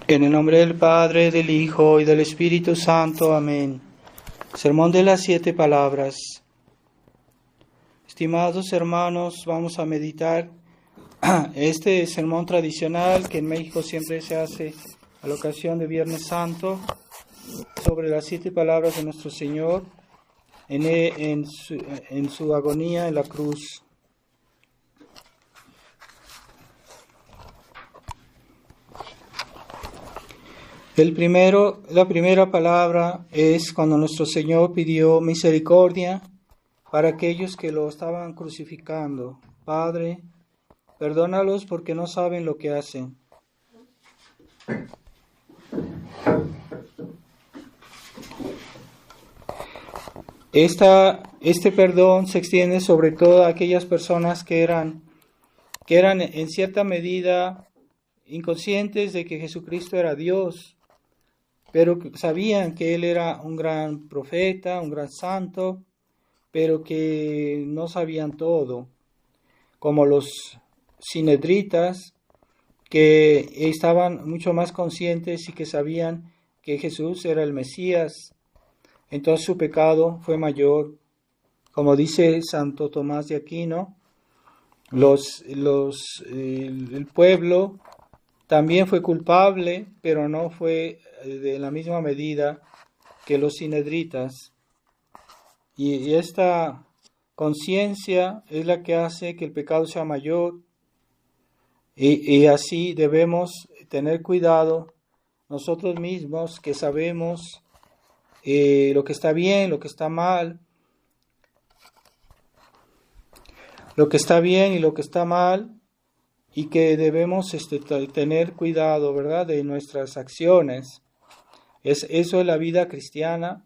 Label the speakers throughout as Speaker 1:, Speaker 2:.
Speaker 1: En el nombre del Padre, del Hijo y del Espíritu Santo. Amén. Sermón de las 7 palabras. Estimados hermanos, vamos a meditar este sermón tradicional que en México siempre se hace a la ocasión de Viernes Santo, sobre las 7 palabras de nuestro Señor en su agonía en la cruz. La primera palabra es cuando nuestro Señor pidió misericordia para aquellos que lo estaban crucificando. Padre, perdónalos porque no saben lo que hacen. Este perdón se extiende sobre todo a aquellas personas que eran en cierta medida inconscientes de que Jesucristo era Dios, pero sabían que Él era un gran profeta, un gran santo, pero que no sabían todo, como los sinedritas, que estaban mucho más conscientes y que sabían que Jesús era el Mesías. Entonces su pecado fue mayor. Como dice Santo Tomás de Aquino, el pueblo también fue culpable, pero no fue de la misma medida que los sinedritas. Y esta conciencia es la que hace que el pecado sea mayor, y así debemos tener cuidado nosotros mismos, que sabemos lo que está bien, lo que está mal, lo que está bien y lo que está mal, y que debemos tener cuidado, ¿verdad?, de nuestras acciones. Eso es la vida cristiana,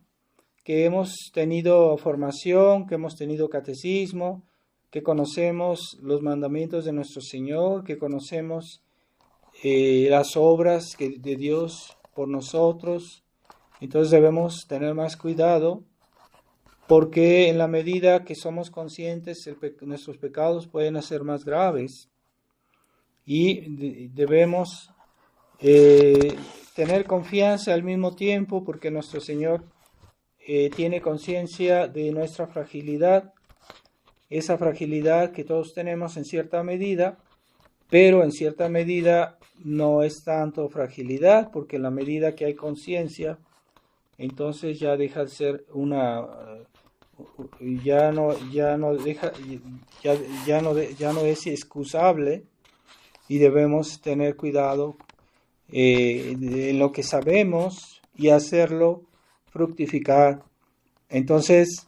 Speaker 1: que hemos tenido formación, que hemos tenido catecismo, que conocemos los mandamientos de nuestro Señor, que conocemos las obras de Dios por nosotros. Entonces debemos tener más cuidado, porque en la medida que somos conscientes, nuestros pecados pueden ser más graves. Y debemos tener confianza al mismo tiempo, porque nuestro Señor tiene conciencia de nuestra fragilidad, esa fragilidad que todos tenemos en cierta medida, pero en cierta medida no es tanto fragilidad, porque en la medida que hay conciencia, entonces ya deja de ser ya no es excusable, y debemos tener cuidado en lo que sabemos y hacerlo fructificar. Entonces,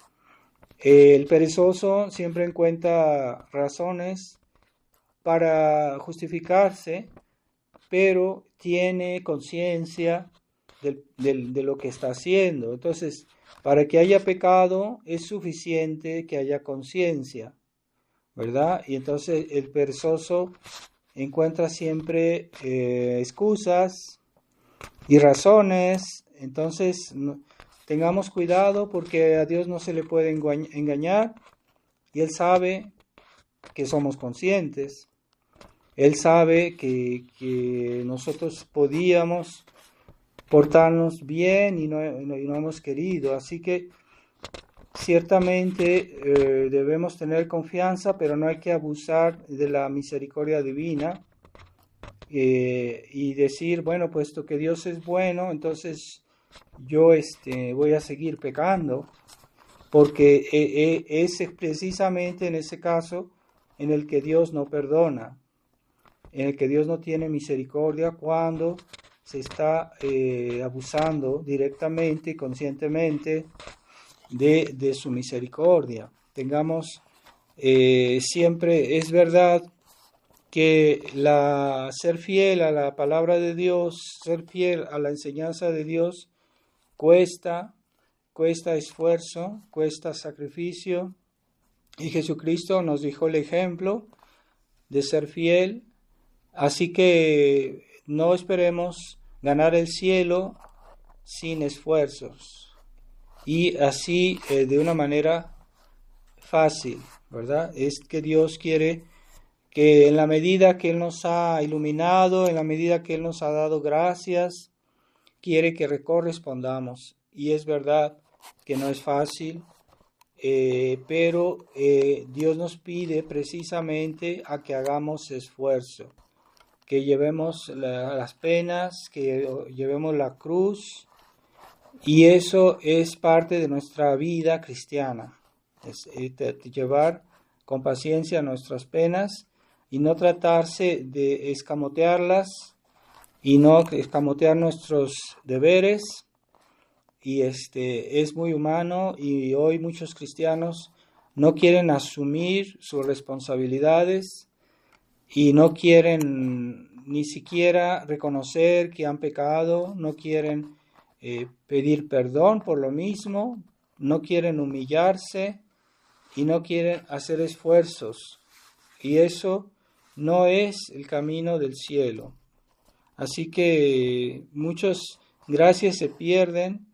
Speaker 1: el perezoso siempre encuentra razones para justificarse, pero tiene conciencia de lo que está haciendo. Entonces, para que haya pecado es suficiente que haya conciencia, ¿verdad? Y entonces el perezoso encuentra siempre excusas y razones. Entonces tengamos cuidado, porque a Dios no se le puede engañar, y Él sabe que somos conscientes. Él sabe que nosotros podíamos portarnos bien y no hemos querido. Así que ciertamente debemos tener confianza, pero no hay que abusar de la misericordia divina y decir, bueno, puesto que Dios es bueno, entonces yo voy a seguir pecando, porque es precisamente en ese caso en el que Dios no perdona, en el que Dios no tiene misericordia, cuando se está abusando directamente y conscientemente de su misericordia. Tengamos siempre, es verdad que ser fiel a la palabra de Dios, ser fiel a la enseñanza de Dios, cuesta esfuerzo, cuesta sacrificio, y Jesucristo nos dejó el ejemplo de ser fiel. Así que no esperemos ganar el cielo sin esfuerzos, y así de una manera fácil, ¿verdad? Es que Dios quiere que en la medida que Él nos ha iluminado, en la medida que Él nos ha dado gracias, quiere que correspondamos. Y es verdad que no es fácil, pero Dios nos pide precisamente a que hagamos esfuerzo, que llevemos las penas, que llevemos la cruz, y eso es parte de nuestra vida cristiana, es llevar con paciencia nuestras penas y no tratarse de escamotearlas y no escamotear nuestros deberes. Y es muy humano, y hoy muchos cristianos no quieren asumir sus responsabilidades y no quieren ni siquiera reconocer que han pecado, no quieren pedir perdón por lo mismo, no quieren humillarse y no quieren hacer esfuerzos. Y eso no es el camino del cielo. Así que muchas gracias se pierden,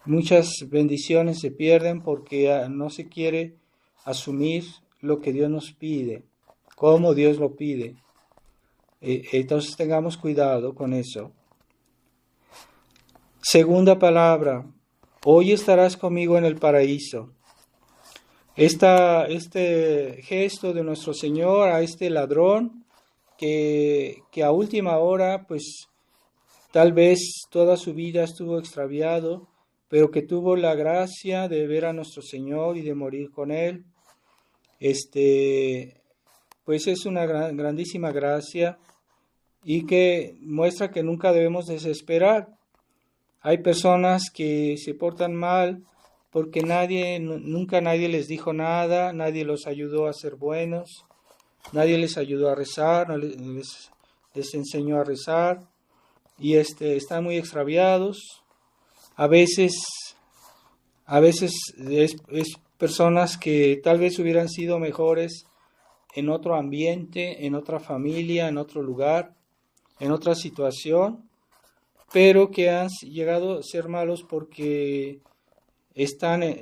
Speaker 1: muchas bendiciones se pierden porque no se quiere asumir lo que Dios nos pide, como Dios lo pide. Entonces tengamos cuidado con eso. Segunda palabra, hoy estarás conmigo en el paraíso. Este gesto de nuestro Señor a este ladrón que a última hora, pues tal vez toda su vida estuvo extraviado, pero que tuvo la gracia de ver a nuestro Señor y de morir con Él, pues es una grandísima gracia y que muestra que nunca debemos desesperar. Hay personas que se portan mal porque nunca nadie les dijo nada, nadie los ayudó a ser buenos, nadie les ayudó a rezar, no les enseñó a rezar y están muy extraviados. A veces es personas que tal vez hubieran sido mejores en otro ambiente, en otra familia, en otro lugar, en otra situación, pero que han llegado a ser malos porque estado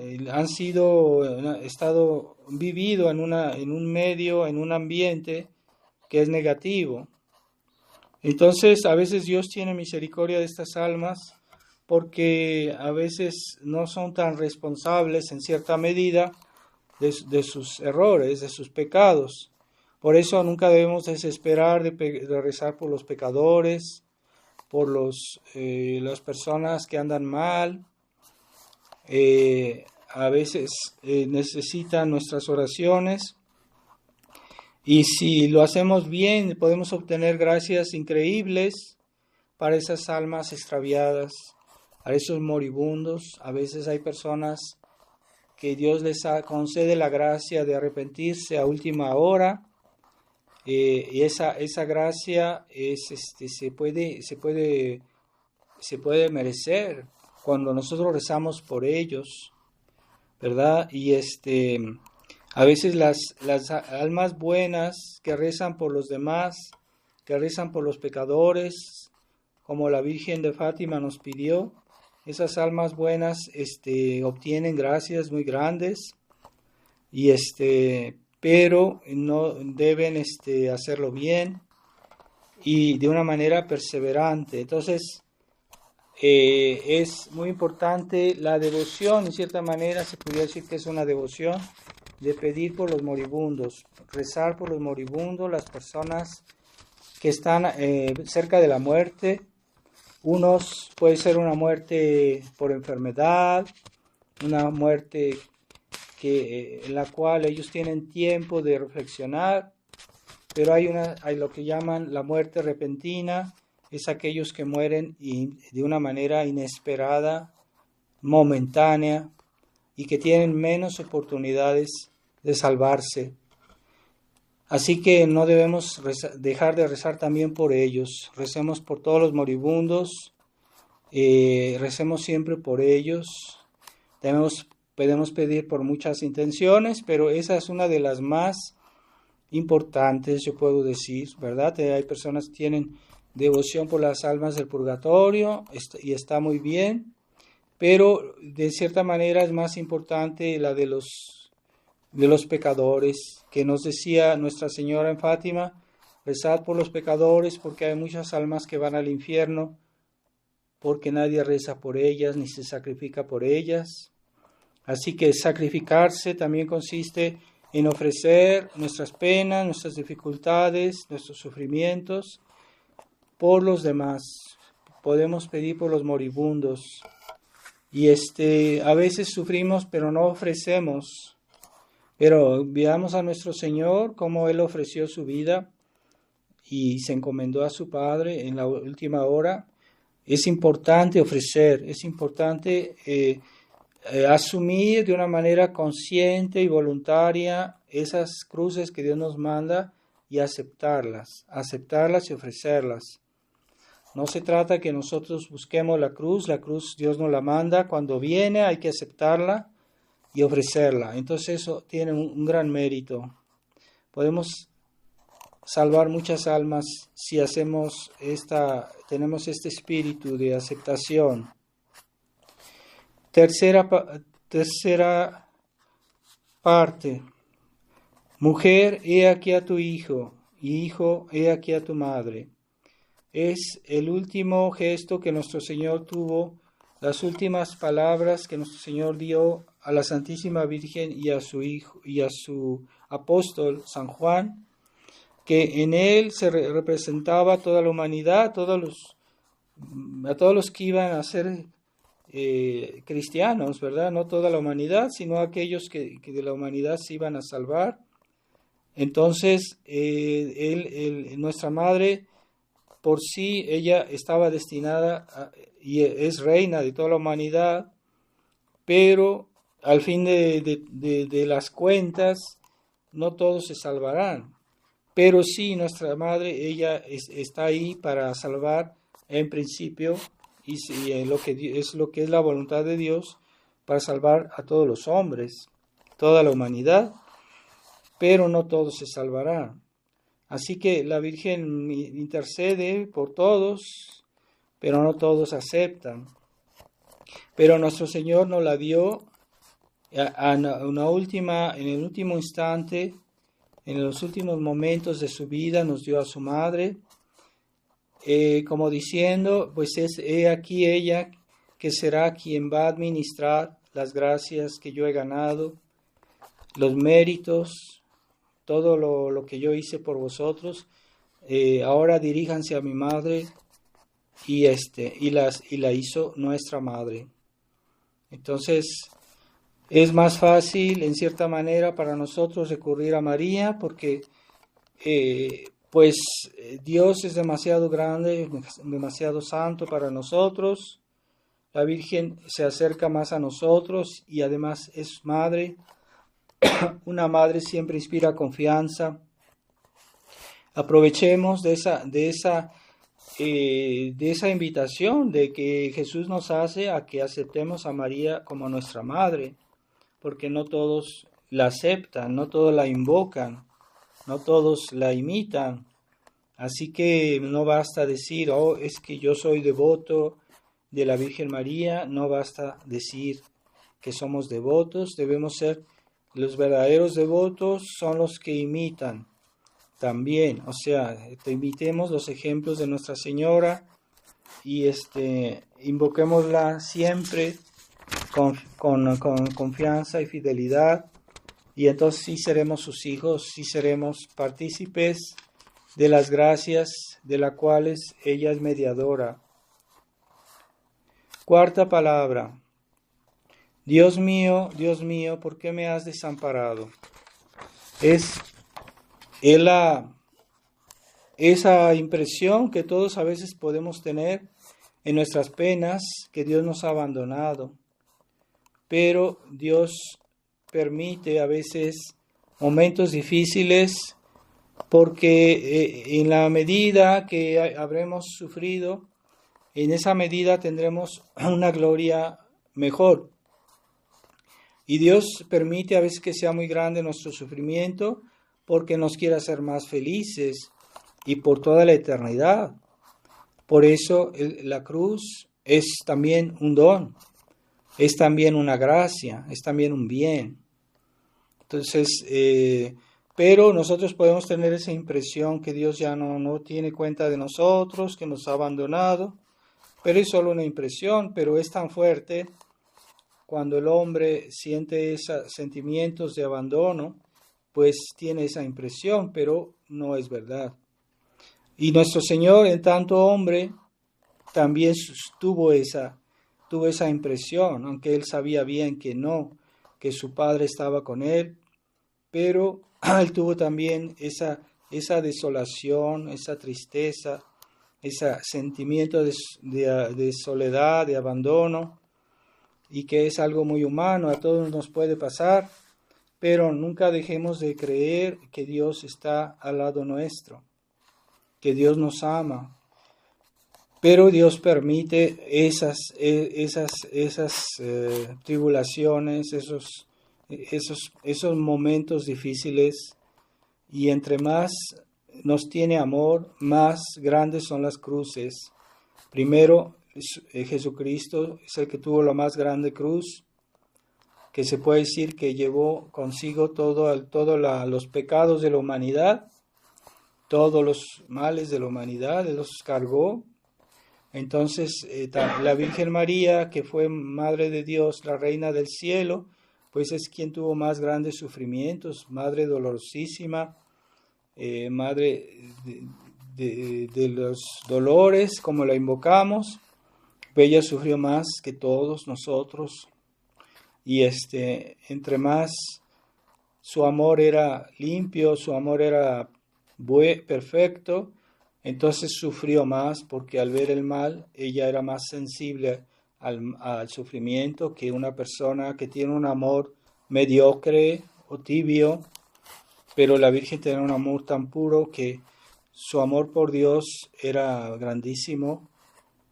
Speaker 1: vivido en un medio, en un ambiente que es negativo. Entonces, a veces Dios tiene misericordia de estas almas porque a veces no son tan responsables en cierta medida de sus errores, de sus pecados. Por eso nunca debemos desesperar de rezar por los pecadores, por las personas que andan mal. A veces necesitan nuestras oraciones y si lo hacemos bien podemos obtener gracias increíbles para esas almas extraviadas, a esos moribundos. A veces hay personas que Dios les concede la gracia de arrepentirse a última hora, y esa gracia se puede merecer cuando nosotros rezamos por ellos, ¿verdad? Y a veces las almas buenas que rezan por los demás, que rezan por los pecadores, como la Virgen de Fátima nos pidió, esas almas buenas obtienen gracias muy grandes, y pero no deben hacerlo bien y de una manera perseverante. Entonces, es muy importante la devoción. En cierta manera se podría decir que es una devoción de pedir por los moribundos, rezar por los moribundos, las personas que están cerca de la muerte. Unos puede ser una muerte por enfermedad, una muerte en la cual ellos tienen tiempo de reflexionar, pero hay lo que llaman la muerte repentina. Es aquellos que mueren de una manera inesperada, momentánea, y que tienen menos oportunidades de salvarse. Así que no debemos dejar de rezar también por ellos. Recemos por todos los moribundos, recemos siempre por ellos. Podemos pedir por muchas intenciones, pero esa es una de las más importantes, yo puedo decir, ¿verdad? Hay personas que tienen devoción por las almas del purgatorio y está muy bien, pero de cierta manera es más importante la de los pecadores, que nos decía Nuestra Señora en Fátima, rezad por los pecadores porque hay muchas almas que van al infierno, porque nadie reza por ellas ni se sacrifica por ellas. Así que sacrificarse también consiste en ofrecer nuestras penas, nuestras dificultades, nuestros sufrimientos por los demás. Podemos pedir por los moribundos. Y a veces sufrimos, pero no ofrecemos. Pero veamos a nuestro Señor cómo Él ofreció su vida y se encomendó a su Padre en la última hora. Es importante ofrecer, es importante asumir de una manera consciente y voluntaria esas cruces que Dios nos manda y aceptarlas y ofrecerlas. No se trata que nosotros busquemos la cruz Dios nos la manda, cuando viene hay que aceptarla y ofrecerla. Entonces eso tiene un gran mérito. Podemos salvar muchas almas si tenemos este espíritu de aceptación. Tercera parte. Mujer, he aquí a tu hijo, y hijo, he aquí a tu madre. Es el último gesto que nuestro Señor tuvo, las últimas palabras que nuestro Señor dio a la Santísima Virgen y a su hijo y a su apóstol San Juan, que en él se representaba toda la humanidad, a todos los que iban a ser cristianos, ¿verdad? No toda la humanidad, sino aquellos que de la humanidad se iban a salvar. Entonces, nuestra madre, por sí, ella estaba destinada y es reina de toda la humanidad, pero al fin de las cuentas, no todos se salvarán. Pero sí, nuestra madre, ella está ahí para salvar en principio, y lo que es la voluntad de Dios, para salvar a todos los hombres, toda la humanidad, pero no todos se salvarán. Así que la Virgen intercede por todos, pero no todos aceptan. Pero nuestro Señor nos la dio en el último instante, en los últimos momentos de su vida, nos dio a su madre, como diciendo, pues he aquí ella que será quien va a administrar las gracias que yo he ganado, los méritos, todo lo que yo hice por vosotros. Ahora diríjanse a mi madre, y la hizo nuestra madre. Entonces es más fácil en cierta manera para nosotros recurrir a María, porque Dios es demasiado grande, demasiado santo para nosotros. La Virgen se acerca más a nosotros y además es madre. Una madre siempre inspira confianza. Aprovechemos de esa invitación de que Jesús nos hace a que aceptemos a María como nuestra madre, porque no todos la aceptan, no todos la invocan, no todos la imitan. Así que no basta decir, es que yo soy devoto de la Virgen María, no basta decir que somos devotos, debemos ser los verdaderos devotos, son los que imitan también, o sea, imitemos los ejemplos de Nuestra Señora y invoquémosla siempre con confianza y fidelidad, y entonces sí seremos sus hijos, sí seremos partícipes de las gracias de las cuales ella es mediadora. Cuarta palabra. Dios mío, ¿por qué me has desamparado? Es esa impresión que todos a veces podemos tener en nuestras penas, que Dios nos ha abandonado. Pero Dios permite a veces momentos difíciles, porque en la medida que habremos sufrido, en esa medida tendremos una gloria mejor. Y Dios permite a veces que sea muy grande nuestro sufrimiento, porque nos quiere hacer más felices y por toda la eternidad. Por eso la cruz es también un don, es también una gracia, es también un bien. Entonces, Pero nosotros podemos tener esa impresión que Dios ya no tiene cuenta de nosotros, que nos ha abandonado, pero es solo una impresión, pero es tan fuerte cuando el hombre siente esos sentimientos de abandono, pues tiene esa impresión, pero no es verdad. Y nuestro Señor, en tanto hombre, también tuvo esa impresión, aunque Él sabía bien que no, que su Padre estaba con Él, pero Él tuvo también esa desolación, esa tristeza, ese sentimiento de soledad, de abandono, y que es algo muy humano, a todos nos puede pasar, pero nunca dejemos de creer que Dios está al lado nuestro, que Dios nos ama, pero Dios permite esas tribulaciones, esos momentos difíciles, y entre más nos tiene amor, más grandes son las cruces. Primero, Jesucristo es el que tuvo la más grande cruz, que se puede decir que llevó consigo todos los pecados de la humanidad, todos los males de la humanidad, Él los cargó. Entonces, la Virgen María, que fue Madre de Dios, la Reina del Cielo, pues es quien tuvo más grandes sufrimientos, Madre dolorosísima, Madre de los dolores, como la invocamos. Ella sufrió más que todos nosotros, y entre más su amor era limpio, su amor era perfecto, entonces sufrió más, porque al ver el mal, ella era más sensible al sufrimiento que una persona que tiene un amor mediocre o tibio, pero la Virgen tenía un amor tan puro que su amor por Dios era grandísimo,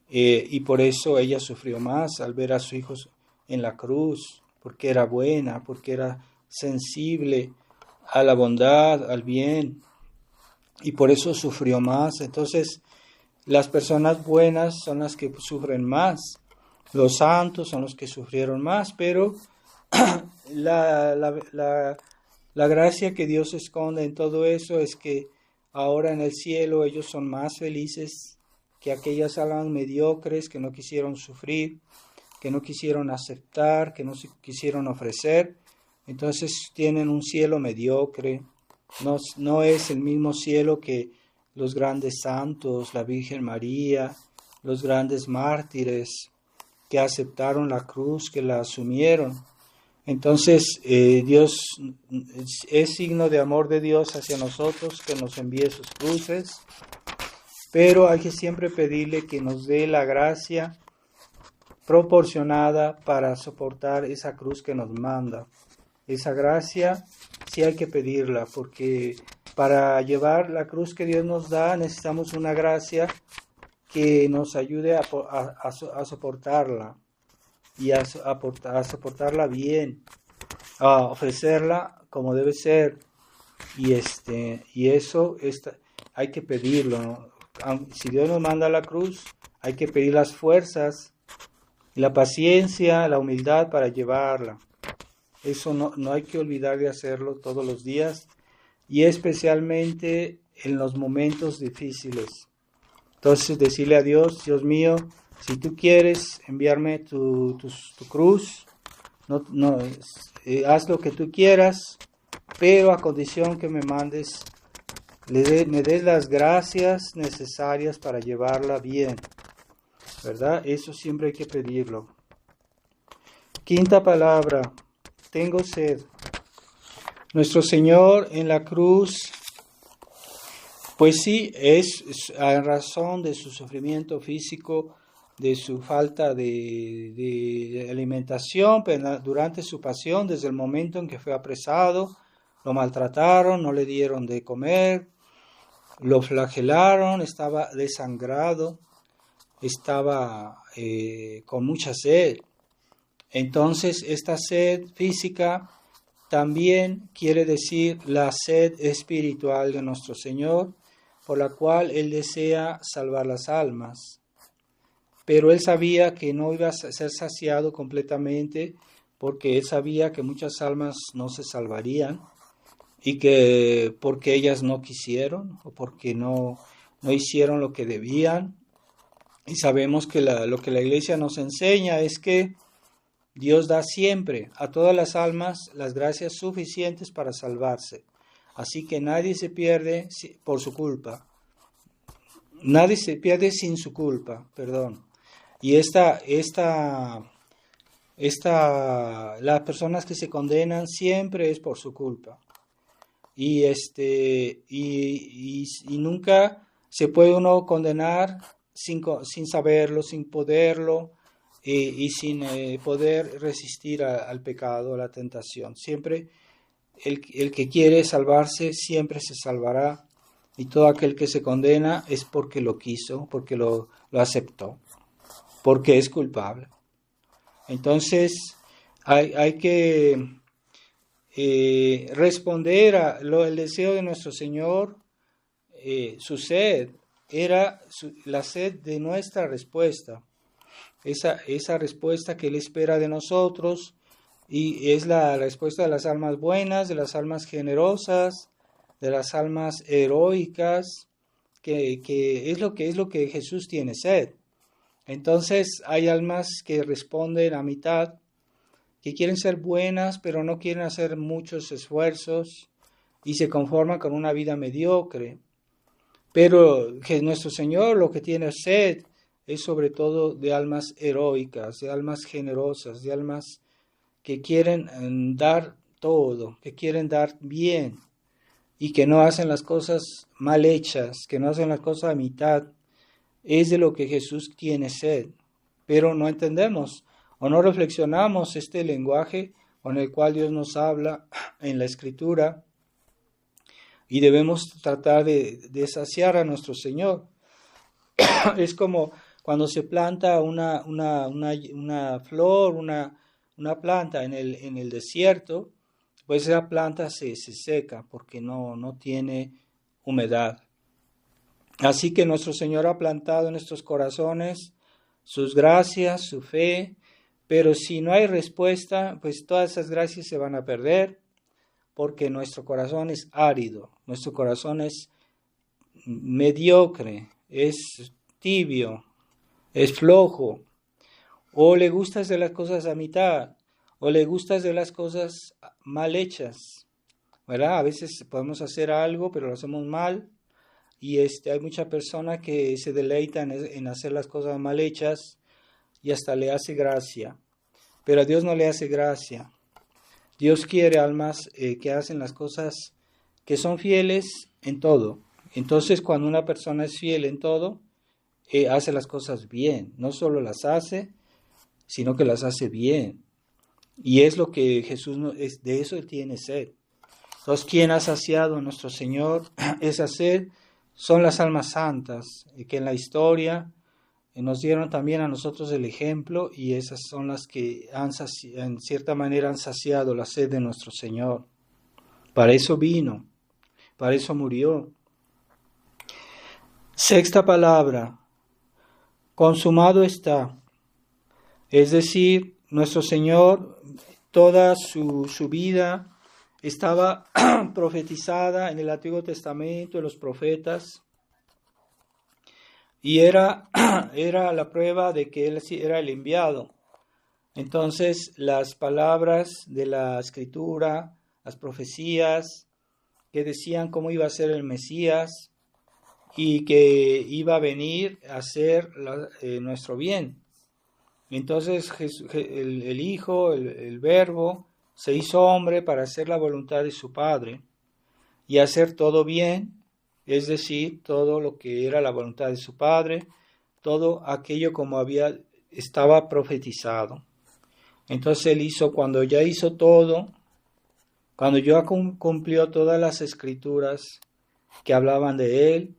Speaker 1: y por eso ella sufrió más al ver a sus hijos en la cruz, porque era buena, porque era sensible a la bondad, al bien, y por eso sufrió más. Entonces, las personas buenas son las que sufren más, los santos son los que sufrieron más, pero la gracia que Dios esconde en todo eso es que ahora en el cielo ellos son más felices que aquellas almas mediocres que no quisieron sufrir, que no quisieron aceptar, que no se quisieron ofrecer. Entonces tienen un cielo mediocre. No es el mismo cielo que los grandes santos, la Virgen María, los grandes mártires que aceptaron la cruz, que la asumieron. Entonces Dios es signo de amor de Dios hacia nosotros, que nos envíe sus cruces, pero hay que siempre pedirle que nos dé la gracia proporcionada para soportar esa cruz que nos manda. Esa gracia sí hay que pedirla, porque para llevar la cruz que Dios nos da necesitamos una gracia que nos ayude a soportarla, y a soportarla bien, a ofrecerla como debe ser, y eso hay que pedirlo, ¿no? Si Dios nos manda la cruz, hay que pedir las fuerzas, la paciencia, la humildad para llevarla. Eso no hay que olvidar de hacerlo todos los días, y especialmente en los momentos difíciles. Entonces decirle a Dios: Dios mío, si tú quieres enviarme tu cruz, haz lo que tú quieras, pero a condición que me mandes, me des las gracias necesarias para llevarla bien, ¿verdad? Eso siempre hay que pedirlo. Quinta palabra: tengo sed. Nuestro Señor en la cruz, pues sí, es a razón de su sufrimiento físico, de su falta de alimentación, pero durante su pasión, desde el momento en que fue apresado, lo maltrataron, no le dieron de comer, lo flagelaron, estaba desangrado, estaba con mucha sed. Entonces, esta sed física también quiere decir la sed espiritual de nuestro Señor, por la cual Él desea salvar las almas. Pero Él sabía que no iba a ser saciado completamente, porque Él sabía que muchas almas no se salvarían. y que porque ellas no quisieron o porque no hicieron lo que debían. Y sabemos que lo que la iglesia nos enseña es que Dios da siempre a todas las almas las gracias suficientes para salvarse. Así que nadie se pierde por su culpa. Nadie se pierde sin su culpa, perdón. Y las personas que se condenan siempre es por su culpa. Y nunca se puede uno condenar sin saberlo, sin poderlo y sin poder resistir al pecado, a la tentación. Siempre el que quiere salvarse siempre se salvará, y todo aquel que se condena es porque lo quiso, porque lo aceptó, porque es culpable. Entonces hay que responder el deseo de nuestro Señor. Su sed era la sed de nuestra respuesta, esa respuesta que Él espera de nosotros, y es la respuesta de las almas buenas, de las almas generosas, de las almas heroicas, que es lo que Jesús tiene sed. Entonces hay almas que responden a mitad, que quieren ser buenas, pero no quieren hacer muchos esfuerzos y se conforman con una vida mediocre. Pero que nuestro Señor lo que tiene sed es sobre todo de almas heroicas, de almas generosas, de almas que quieren dar todo, que quieren dar bien y que no hacen las cosas mal hechas, que no hacen las cosas a mitad. Es de lo que Jesús tiene sed, pero no entendemos o no reflexionamos este lenguaje con el cual Dios nos habla en la Escritura, y debemos tratar de saciar a nuestro Señor. Es como cuando se planta una flor, una planta en el desierto, pues esa planta se seca porque no tiene humedad. Así que nuestro Señor ha plantado en nuestros corazones sus gracias, su fe, pero si no hay respuesta, pues todas esas gracias se van a perder, porque nuestro corazón es árido, nuestro corazón es mediocre, es tibio, es flojo, o le gustas de las cosas a mitad, o le gustas de las cosas mal hechas, ¿verdad? A veces podemos hacer algo, pero lo hacemos mal. Y hay mucha persona que se deleita en hacer las cosas mal hechas y hasta le hace gracia. Pero a Dios no le hace gracia. Dios quiere almas que hacen las cosas, que son fieles en todo. Entonces, cuando una persona es fiel en todo, hace las cosas bien. No solo las hace, sino que las hace bien. Y es lo que Jesús, de eso Él tiene sed. Entonces, ¿quién ha saciado a nuestro Señor esa sed? Son las almas santas, que en la historia nos dieron también a nosotros el ejemplo, y esas son las que en cierta manera han saciado la sed de nuestro Señor. Para eso vino, para eso murió. Sexta palabra, consumado está. Es decir, nuestro Señor, toda su vida estaba profetizada en el Antiguo Testamento, en los profetas, y era la prueba de que Él era el enviado. Entonces, las palabras de la Escritura, las profecías que decían cómo iba a ser el Mesías y que iba a venir a hacer nuestro bien. Entonces, el Hijo, el Verbo, se hizo hombre para hacer la voluntad de su Padre y hacer todo bien, es decir, todo lo que era la voluntad de su Padre, todo aquello como estaba profetizado. Entonces Él hizo, cuando ya hizo todo, cuando ya cumplió todas las escrituras que hablaban de Él,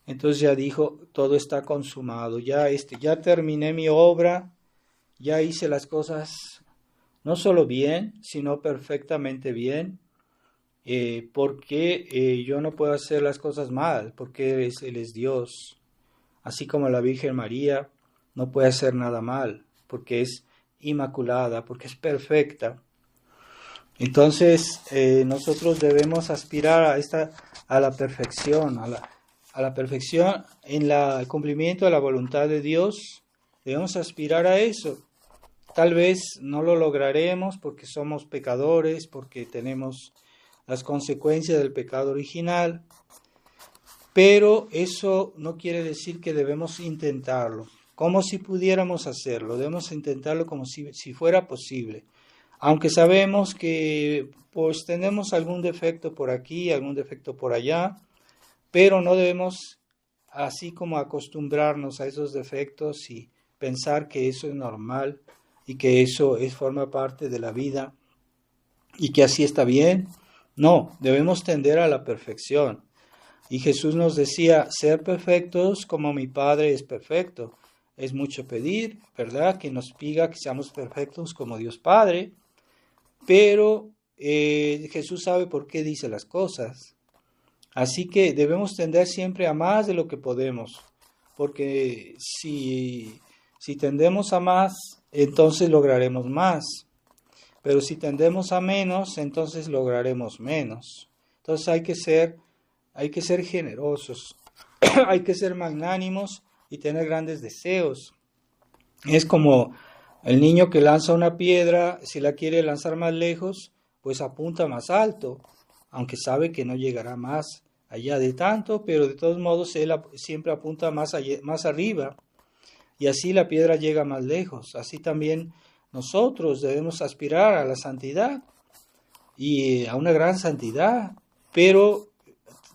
Speaker 1: entonces ya dijo, todo está consumado, ya terminé mi obra, ya hice las cosas no solo bien, sino perfectamente bien, porque yo no puedo hacer las cosas mal, porque Él es Dios. Así como la Virgen María no puede hacer nada mal, porque es inmaculada, porque es perfecta. Entonces, nosotros debemos aspirar a la perfección, a la perfección en el cumplimiento de la voluntad de Dios. Debemos aspirar a eso. Tal vez no lo lograremos porque somos pecadores, porque tenemos las consecuencias del pecado original, pero eso no quiere decir que debemos intentarlo, como si pudiéramos hacerlo. Debemos intentarlo como si fuera posible. Aunque sabemos que pues tenemos algún defecto por aquí, algún defecto por allá, pero no debemos así como acostumbrarnos a esos defectos y pensar que eso es normal y que eso forma parte de la vida y que así está bien. No, debemos tender a la perfección. Y Jesús nos decía, ser perfectos como mi Padre es perfecto. Es mucho pedir, ¿verdad? Que nos pida que seamos perfectos como Dios Padre. Pero Jesús sabe por qué dice las cosas. Así que debemos tender siempre a más de lo que podemos, porque si tendemos a más, entonces lograremos más. Pero si tendemos a menos, entonces lograremos menos. Entonces hay que ser generosos, hay que ser magnánimos y tener grandes deseos. Es como el niño que lanza una piedra, si la quiere lanzar más lejos, pues apunta más alto, aunque sabe que no llegará más allá de tanto, pero de todos modos él siempre apunta más arriba, y así la piedra llega más lejos. Así también nosotros debemos aspirar a la santidad y a una gran santidad, pero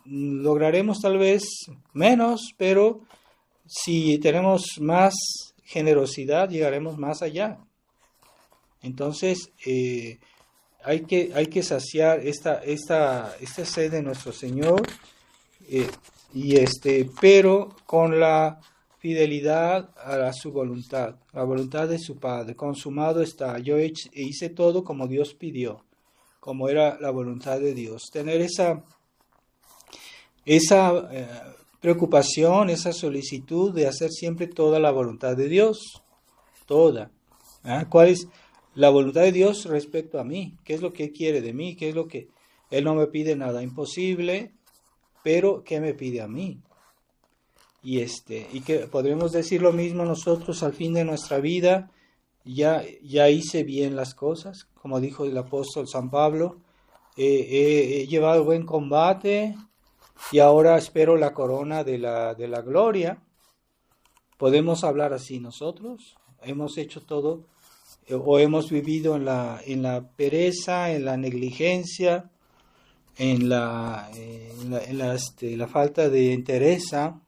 Speaker 1: lograremos tal vez menos, pero si tenemos más generosidad, llegaremos más allá. Entonces, hay que saciar esta sed de nuestro Señor, pero con la fidelidad a su voluntad, la voluntad de su Padre. Consumado está. Yo hice todo como Dios pidió, como era la voluntad de Dios. Tener esa preocupación, esa solicitud de hacer siempre toda la voluntad de Dios, toda. ¿Cuál es la voluntad de Dios respecto a mí? ¿Qué es lo que Él quiere de mí? ¿Qué es lo que Él no me pide? Nada imposible, pero ¿qué me pide a mí? Y que podremos decir lo mismo nosotros al fin de nuestra vida. Ya hice bien las cosas, como dijo el apóstol San Pablo, he llevado buen combate y ahora espero la corona de la gloria. ¿Podemos hablar así nosotros? ¿Hemos hecho todo o hemos vivido en la pereza, en la negligencia, en la falta de entereza?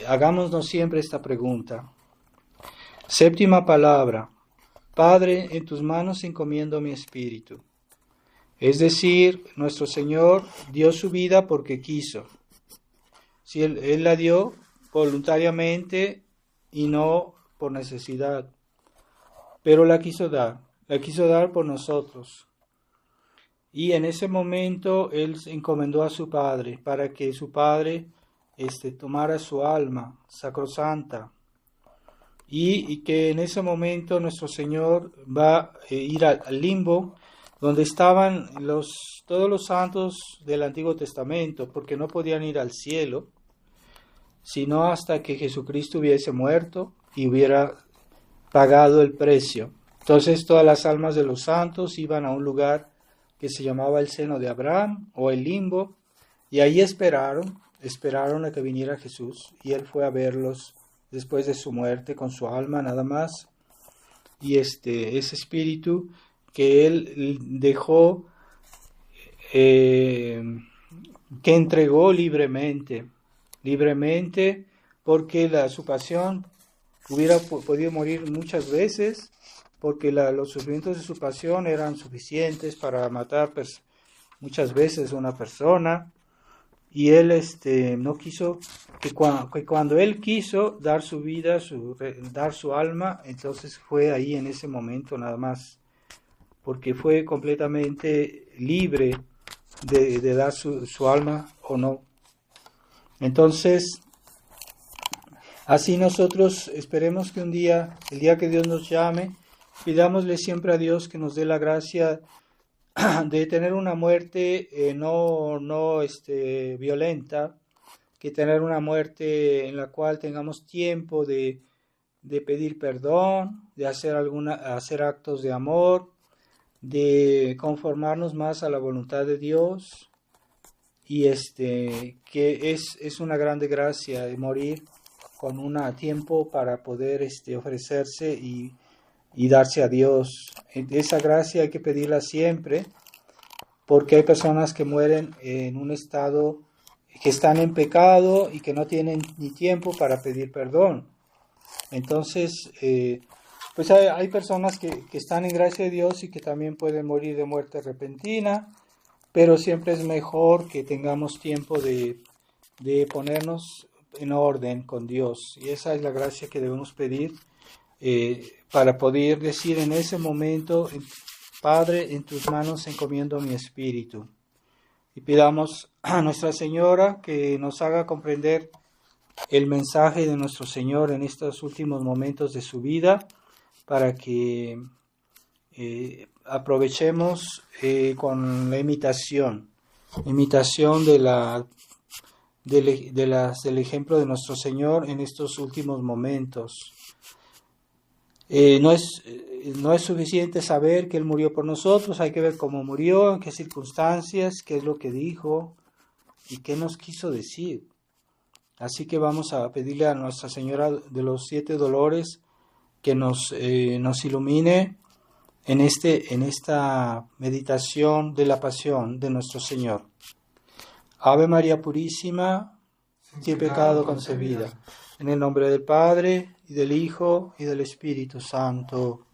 Speaker 1: Hagámonos siempre esta pregunta. Séptima palabra. Padre, en tus manos encomiendo mi espíritu. Es decir, nuestro Señor dio su vida porque quiso. Si Él la dio voluntariamente y no por necesidad, pero la quiso dar por nosotros. Y en ese momento Él encomendó a su Padre para que su Padre tomara su alma sacrosanta, y que en ese momento nuestro Señor va a ir al limbo, donde estaban todos los santos del Antiguo Testamento, porque no podían ir al cielo, sino hasta que Jesucristo hubiese muerto y hubiera pagado el precio. Entonces todas las almas de los santos iban a un lugar que se llamaba el seno de Abraham o el limbo, y ahí esperaron a que viniera Jesús, y Él fue a verlos después de su muerte con su alma nada más, y ese espíritu que Él dejó, que entregó libremente, porque su pasión hubiera podido morir muchas veces, porque los sufrimientos de su pasión eran suficientes para matar muchas veces a una persona. Y Él no quiso, que cuando Él quiso dar su vida, dar su alma, entonces fue ahí en ese momento nada más, porque fue completamente libre de dar su alma o no. Entonces, así nosotros esperemos que un día, el día que Dios nos llame, pidámosle siempre a Dios que nos dé la gracia de tener una muerte no violenta, que tener una muerte en la cual tengamos tiempo de pedir perdón, de hacer actos de amor, de conformarnos más a la voluntad de Dios, y que es una grande gracia de morir con un tiempo para poder ofrecerse y darse a Dios. Esa gracia hay que pedirla siempre, porque hay personas que mueren en un estado que están en pecado y que no tienen ni tiempo para pedir perdón. Entonces, pues hay personas que están en gracia de Dios y que también pueden morir de muerte repentina, pero siempre es mejor que tengamos tiempo de ponernos en orden con Dios. Y esa es la gracia que debemos pedir para poder decir en ese momento: Padre, en tus manos encomiendo mi espíritu. Y pidamos a Nuestra Señora que nos haga comprender el mensaje de nuestro Señor en estos últimos momentos de su vida, para que aprovechemos con la imitación del ejemplo de nuestro Señor en estos últimos momentos. No es suficiente saber que Él murió por nosotros, hay que ver cómo murió, en qué circunstancias, qué es lo que dijo y qué nos quiso decir. Así que vamos a pedirle a Nuestra Señora de los 7 dolores que nos ilumine en esta meditación de la pasión de nuestro Señor. Ave María Purísima, sin pecado concebida. En el nombre del Padre, y del Hijo, y del Espíritu Santo.